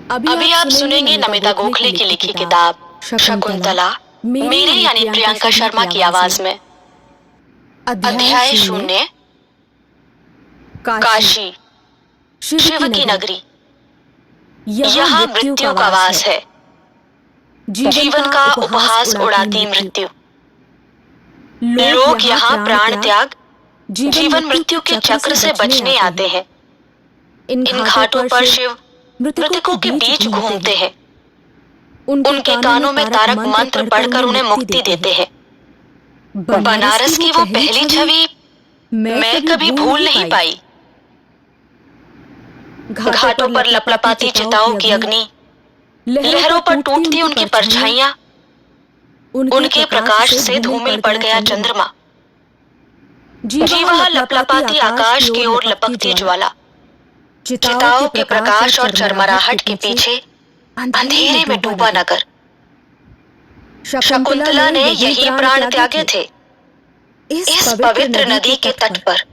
अभी आप सुनेंगे नमिता गोखले की लिखी किताब शकुंतला, मेरे यानी प्रियंका शर्मा की आवाज में। अध्याय 0। काशी, शिव की नगरी। यहाँ मृत्यु का वास है। जीवन का उपहास उड़ाती मृत्यु। लोग यहाँ प्राण त्याग जीवन मृत्यु के चक्र से बचने आते हैं। इन घाटों पर शिव मृतकों के बीच घूमते हैं। उनके कानों में तारक मंत्र पढ़कर उन्हें मुक्ति देते हैं। बनारस की वो पहली छवि मैं कभी भूल नहीं पाई। घाटों पर लपलपाती चिताओं की अग्नि, लहरों पर टूटती उनकी परछाइयां, उनके प्रकाश से धूमिल पड़ गया चंद्रमा। जी वहां लपलपाती आकाश की ओर लपकती ज्वाला। चिताओं के प्रकाश और चरमराहट के पीछे अंधेरे में डूबा नगर। शकुंतला ने यही प्राण त्यागे थे, इस पवित्र नदी के तट पर।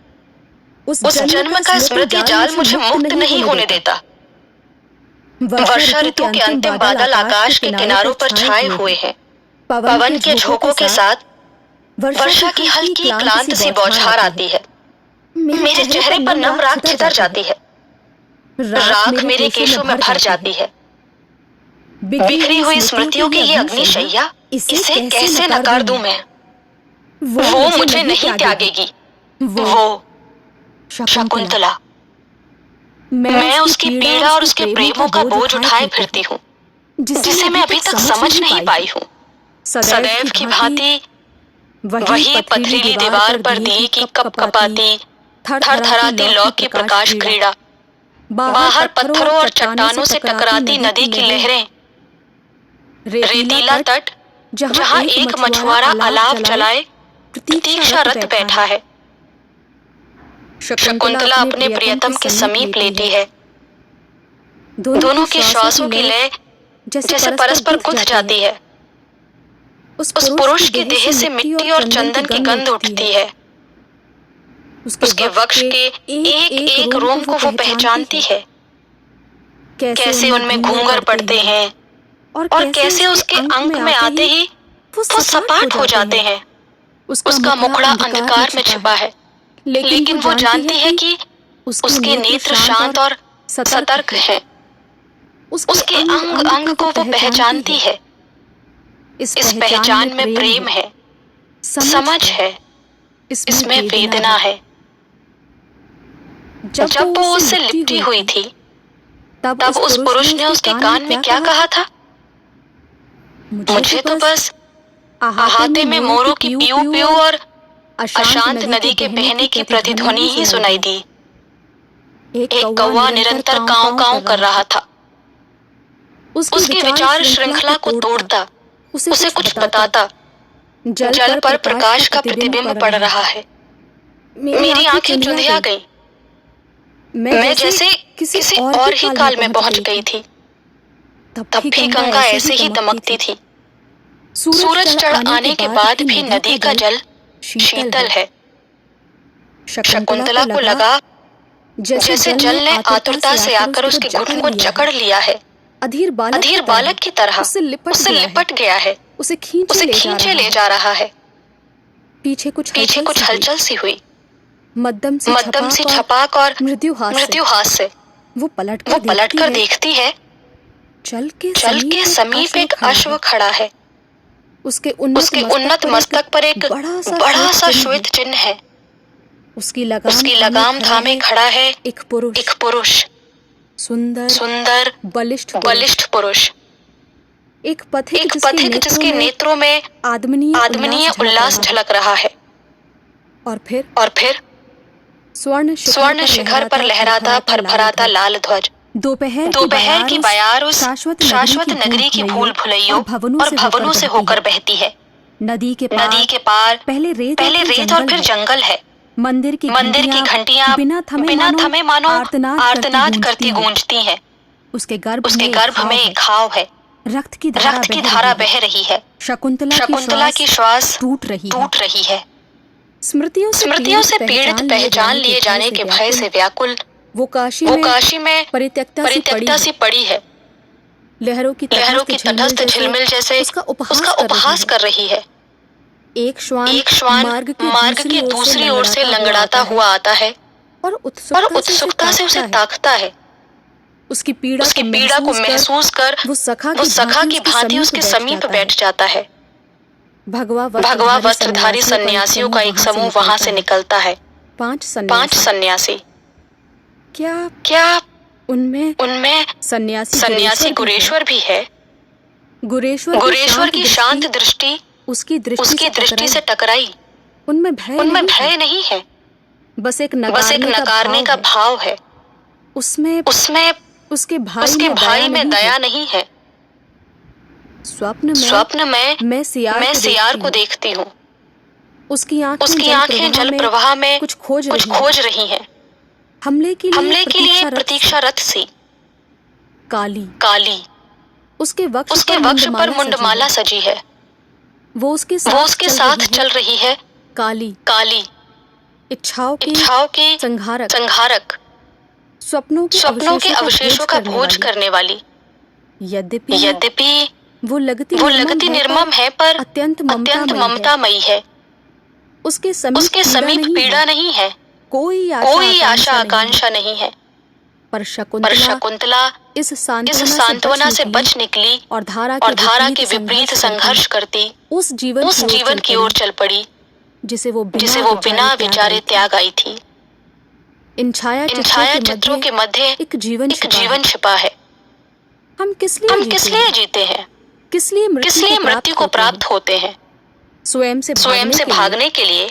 उस जन्म का स्मृति जाल मुझे मुक्त नहीं होने देता। वर्षा ऋतु के अंतिम बादल आकाश के किनारों पर छाए हुए हैं। पवन के झोंकों के साथ वर्षा की हल्की क्लांत सी बौछार आती है। मेरे चेहरे पर नम राख छितर जाती है। राख मेरे केशों में भर जाती है। बिखरी हुई स्मृतियों की ये अग्निशैया, इसे कैसे नकार दूं मैं? वो मुझे नहीं त्यागेगी। वो शकुंतला। मैं उसकी पीड़ा और उसके प्रेमों का बोझ उठाए फिरती हूँ, जिसे मैं अभी तक समझ नहीं पाई हूँ। सदैव की भांति वही पथरीली दीवार पर दिए की कपकपाती, थरथराती लौ की प्रकाश क्रीड़ा, बाहर पत्थरों और चट्टानों से टकराती नदी की लहरें, रेतीला तट जहां एक मछुआरा अलाव चलाए प्रतीक्षारत बैठा है। शकुंतला अपने प्रियतम के समीप लेटी है। दोनों के श्वासों की लय जैसे परस्पर गुंथ जाती है। उस पुरुष की देह से मिट्टी और चंदन की गंध उठती है। उसके वक्ष के एक एक रोम को वो पहचानती है। कैसे उनमें घूंघर पड़ते हैं और कैसे उसके अंक में आते ही वो सपाट हो जाते हैं। उसका मुखड़ा अंधकार में छिपा है, लेकिन वो जानती है कि उसके नेत्र शांत और सतर्क हैं। उसके अंग अंग को वो पहचानती है। इस पहचान में प्रेम है, समझ है, इसमें वेदना है। जब वो उससे लिपटी हुई थी, तब उस पुरुष ने उसके कान में क्या कहा था? मुझे तो बस अहाते में मोरों की पीऊ पीऊ और अशांत नदी के बहने की प्रतिध्वनि ही सुनाई दी। एक कौवा निरंतर कांव कांव कर रहा था। उसकी विचार श्रृंखला को तोड़ता, उसे कुछ बताता। जल पर प्रकाश का प्रतिबिंब पड़ रहा है। मेरी आंखें चुंधिया गईं। मैं जैसे किसी और ही काल में पहुंच गई थी। तब भी गंगा ऐसे ही दमकती थी। सूरज चढ़ आने के बाद भी नदी का जल शीतल है। शकुंतला को लगा जैसे जल ने आतुरता से आकर उसके घुटनों को जकड़ लिया है। अधीर बालक की तरह उससे लिपट गया है, उसे खींचे ले जा रहा है। पीछे कुछ हलचल सी हुई। मध्यम सी छपाक और मृत्युहास से वो पलट कर देखती है। चल के समीप एक अश्व खड़ा है। उसके उन्नत मस्तक पर एक बड़ा सा श्वेत चिन्ह है। उसकी लगाम थामे खड़ा है एक पुरुष। सुंदर बलिष्ठ पुरुष। एक पथिक जिसके नेत्रों में आदमनीय उल्लास झलक रहा है। और फिर स्वर्ण शिखर पर लहराता फरफराता लाल ध्वज। दोपहर की बयार उस शाश्वत नगरी की भूल भुलैयों और भवनों से होकर बहती है। नदी के पार पहले रेत और फिर जंगल है। मंदिर की घंटियां बिना थमे मानो आर्तनाद करती गूंजती हैं। उसके गर्भ में एक घाव है। रक्त की धारा बह रही है। शकुंतला की श्वास टूट रही है। स्मृतियों से पीड़ित पहचान लिए जाने के भय से व्याकुल वो काशी में परित्यक्ता सी पड़ी है। लहरों की तटस्थ झिलमिल जैसे उसका उपहास कर रही है। एक श्वान मार्ग की दूसरी ओर से लंगड़ाता हुआ आता है और उत्सुकता से उसे ताकता है। उसकी पीड़ा को महसूस कर वो सखा की भांति उसके समीप बैठ जाता है। भगवा वस्त्रधारी सन्यासियों का एक समूह वहां से निकलता है। 5 सन्यासी। क्या उनमें सन्यासी गुरेश्वर भी है? गुरेश्वर की शांत दृष्टि उसकी दृष्टि से टकराई। उनमें भय नहीं है, बस एक नकारने का भाव है। उसमें उसके भाई में दया नहीं है। स्वप्न में मैं सियार को देखती हूँ। उसकी आंखें जल प्रवाह में कुछ खोज रही हैं। हमले के लिए प्रतीक्षारत सी। काली उसके वक्ष पर मुंडमाला सजी है। वो उसके साथ चल रही है। काली इच्छाओं के संहारक, सपनों के अवशेषों का भोज करने वाली। यद्यपि वो लगती निर्मम है, पर अत्यंत ममतामयी है। उसके समीप पीड़ा नहीं है, कोई आशा आकांक्षा नहीं है। पर शकुंतला इस सांत्वना से बच निकली और धारा के विपरीत संघर्ष करती उस जीवन की ओर चल पड़ी जिसे वो बिना विचारे त्याग आई थी। इन छाया चित्रों के मध्य एक जीवन छिपा है। हम किस लिए जीते हैं? किस लिए मृत्यु को प्राप्त होते हैं? स्वयं से भागने के लिए?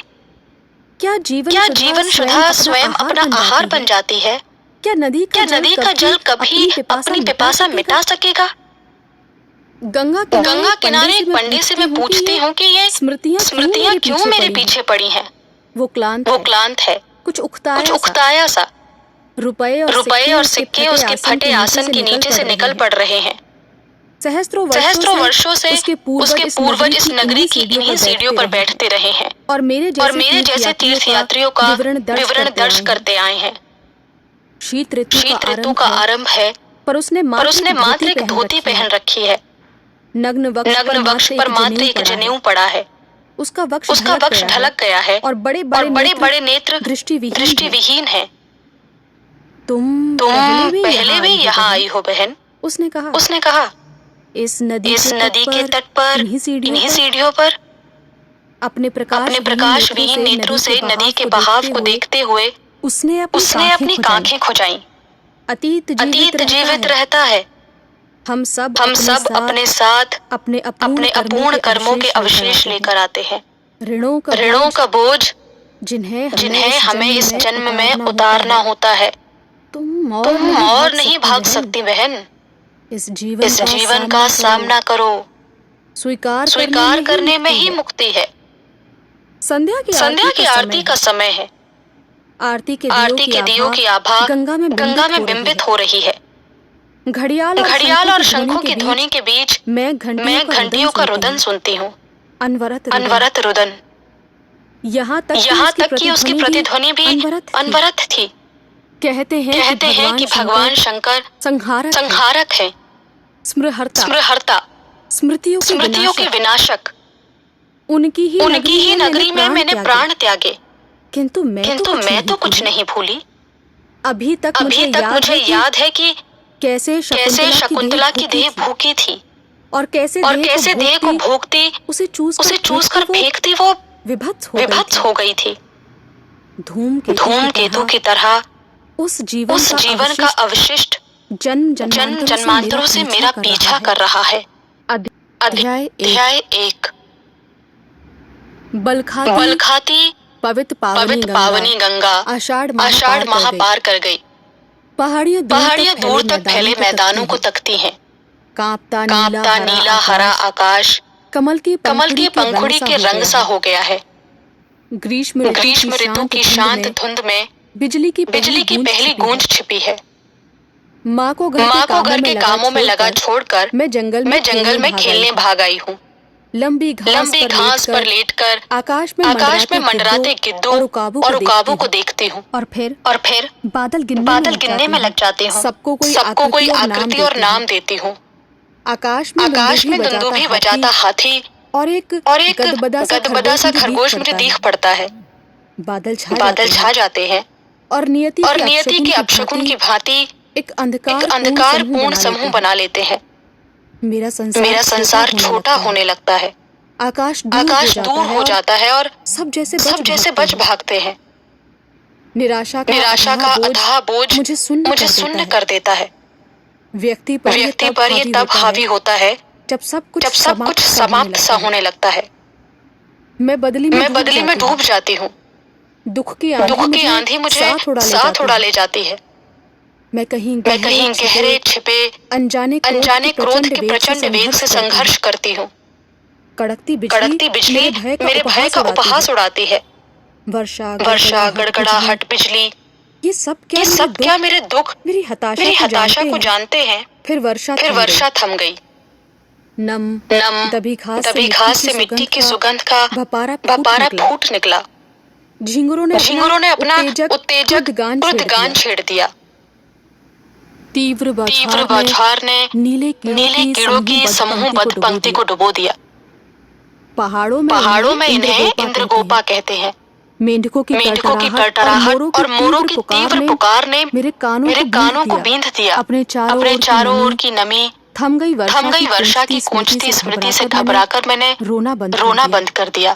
क्या जीवन सुधा स्वयं अपना आहार बन जाती है? क्या नदी का जल कभी अपनी पिपासा मिटा सकेगा? गंगा किनारे एक पंडित से मैं पूछती हूँ कि ये स्मृतियाँ क्यों मेरे पीछे पड़ी हैं? वो क्लांत है, कुछ उकताया सा। रुपए और सिक्के उसके फटे आसन के नीचे से निकल पड़ रहे हैं। सहस्त्रों वर्षों से उसके पूर्वज इस नगरी की इन्हीं सीढ़ियों पर बैठते रहे हैं और मेरे जैसे तीर्थ यात्रियों का विवरण दर्ज करते आए हैं। शीत ऋतु का आरंभ है, पर उसने मात्र एक धोती पहन रखी है। नग्न वक्ष पर मात्र एक जनेऊ पड़ा है। उसका वक्ष ढलक गया है और बड़े नेत्र दृष्टिविहीन है। तुम पहले भी यहाँ आई हो बहन? उसने कहा। इस नदी के तट पर इन्हीं सीढ़ियों पर अपने प्रकाश विहीन नेत्रों से नदी के बहाव को देखते हुए उसने अपनी आंखें खुजाईं। अतीत जीवित रहता है। हम सब अपने साथ अपने अपूर्ण कर्मों के अवशेष लेकर आते हैं। ऋणों का बोझ जिन्हें हमें इस जन्म में उतारना होता है। तुम और नहीं भाग सकती बहन। इस जीवन का सामना करो। स्वीकार करने में ही मुक्ति है। संध्या की आरती का समय है। आरती के दियों की आभा गंगा में बिंबित हो रही है। घड़ियाल और शंखों की ध्वनि के बीच मैं घंटियों का रुदन सुनती हूँ। अनवरत रुदन। यहाँ तक कि उसकी प्रतिध्वनि भी अनवरत थी। कहते हैं कि भगवान शंकर संहारक है, स्मृहर्ता, स्मृतियों के विनाशक। उनकी ही नगरी में मैंने प्राण त्यागे, किंतु मैं तो कुछ नहीं भूली। अभी तक मुझे याद है कि कैसे शकुंतला की देह भूखी थी और कैसे देह को भोगती उसे चूस कर फेंकती वो विभत्स हो गई थी। धूमकेतु की तरह उस जीवन का अवशिष्ट जन्मांतरों से मेरा पीछा कर रहा है। अध्याय 1। बलखाती पवित्र पावनी गंगा आषाढ़ माह पार कर गई। पहाड़ियां दूर तक फैले मैदानों को तकती हैं। कांपता नीला हरा आकाश कमल की पंखुड़ी के रंग सा हो गया है। ग्रीष्म ऋतु की शांत धुंध में बिजली की पहली गूंज छिपी है। माँ को घर के कामों में लगा छोड़कर मैं जंगल में खेलने भाग आई हूँ। लंबी घास पर लेटकर आकाश में मंडराते गिद्धों और उकाबों को देखती हूँ और फिर बादल गिनने में लग जाती हूँ। सबको कोई आकृति और नाम देती हूँ। आकाश में दुंदुभी बजाता हाथी और एक गदबदा सा खरगोश मुझे दिख पड़ता है। बादल छा जाते हैं और नियति के अपशकुन की भांति एक अंधकार पूर्ण समूह बना लेते हैं। मेरा संसार छोटा होने लगता है। आकाश दूर हो जाता है और सब जैसे बच भागते हैं। निराशा का अथाह बोझ मुझे सुन्न कर देता है। व्यक्ति पर ये तब हावी होता है जब सब कुछ समाप्त सा होने लगता है। मैं बदली में डूब जाती हूँ। दुख की आंधी मुझे साथ उड़ा ले जाती है। मैं कहीं गहरे छिपे अनजाने क्रोध के प्रचंड वेग से संघर्ष करती हूँ। कड़कती बिजली मेरे भय का उपहास उड़ाती है। वर्षा गड़गड़ाहट बिजली ये सब क्या मेरे दुख मेरी हताशा को जानते हैं। फिर वर्षा थम गई। नम दबी घास से मिट्टी की सुगंध का भपारा फूट निकला। झिंगुरों ने अपना उत्तेजक गान छेड़ दिया। तीव्र बौछार ने नीले कीड़ों की समूहबद्ध पंक्ति को डुबो दिया। पहाड़ों में इन्हें इंद्रगोपा कहते हैं। मेंढकों की कड़कड़ाहट और मोरों की तीव्र पुकार ने मेरे कानों को बींध दिया। अपने चारों ओर की नमी थम गई वर्षा की गूंजती स्मृति से घबराकर मैंने रोना बंद कर दिया।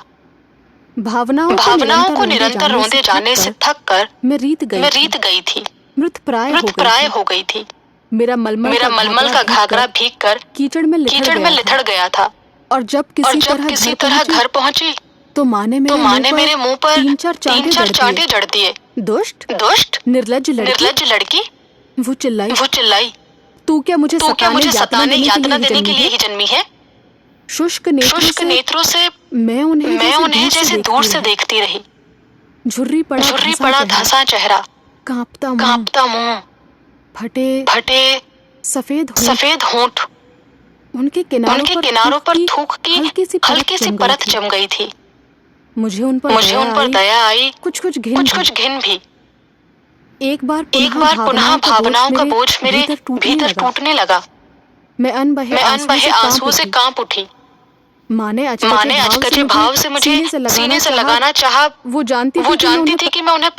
भावनाओं को निरंतर रोंदे जाने से थक कर मैं रीत गई थी। मृत प्राय हो गई थी। मेरा मलमल का घाघरा भीग कर कीचड़ में लिथड़ गया था। और जब किसी तरह घर पहुंची तो माँ ने मेरे मुंह पर तीन चार चांटे जड़ दिए। दुष्ट निर्लज्ज लड़की वो चिल्लाई तू क्या मुझे सताने यातना देने के लिए ही जन्मी है। शुष्क नेत्रों से मैं उन्हें जैसे दूर से देखती रही। झुर्री पड़ा धंसा चेहरा, कांपता मुंह, फटे सफेद होंठ। उनके किनारों पर थूक की हल्की सी परत जम गई थी। मुझे उन पर दया आई, कुछ घिन भी। एक बार पुनः भावनाओं का बोझ मेरे भीतर टूटने लगा। मैं अनबहे आंसुओं से कांप उठी। माँ ने अचकचे भाव से मुझे सीने से लगाना चाहा। वो जानती थी कि मैं उन्हें